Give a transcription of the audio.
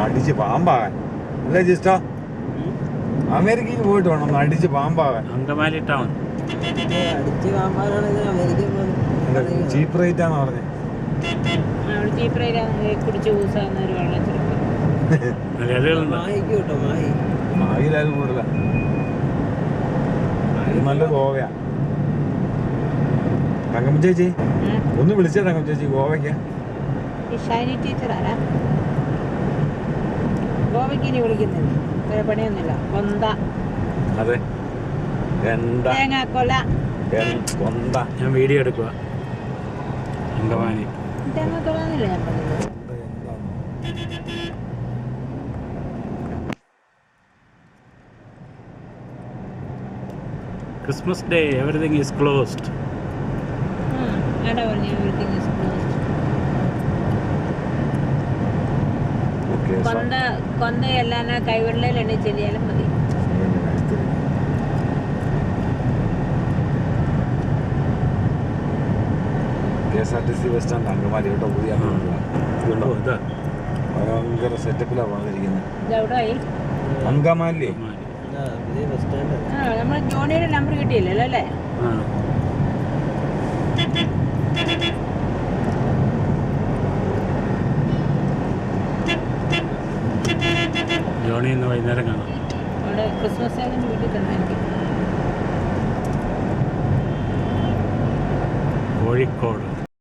അടിച്ച് പാമ്പാകാൻ അല്ലേ ജിസ്റ്റോ? അമേരിക്കയിൽ പോയിട്ട് വേണം ഒന്ന് അടിച്ച് പാമ്പാകാൻ. അങ്കമാലി ടൗൺ ചീപ്പ് റേറ്റ് ആണെന്ന് പറഞ്ഞത്. മാഹിയിലായാലും കൂടുതല. നല്ല ഗോവയാ. തങ്കം ചേച്ചി ഒന്ന് വിളിച്ചേ. തങ്കം ചേച്ചി ഗോവയ്ക്ക് ഗോവയ്ക്ക് ഇനി വിളിക്കുന്നില്ല, വേറെ പണിയൊന്നുമില്ല. അതെ തേങ്ങാക്കൊല ഞാൻ വീഡിയോ എടുക്കുക. അങ്കമാലി തേങ്ങാക്കൊല ഞാൻ പറഞ്ഞത്. Christmas Day, everything is closed. ആടാ പറഞ്ഞു everything is closed. കൊന്തയെല്ലാം കൈവെള്ളയിൽ എണ്ണി ചെല്ലിയാലും മതി. KSRTC ബസ് സ്റ്റാൻഡ് അങ്കമാലി കേട്ടോ. പുതിയ ഭയങ്കര സെറ്റപ്പിലാണ് വന്നിരിക്കുന്നത്. അങ്കമാലി നമ്മൾ ജോണിയുടെ നമ്പർ കിട്ടിയില്ലല്ലോ അല്ലേ? ജോണി ഇന്ന് വൈകുന്നേരം കാണാം. അവിടെ ക്രിസ്മസ് വീട്ടിൽ തന്നെ കോഴിക്കോട്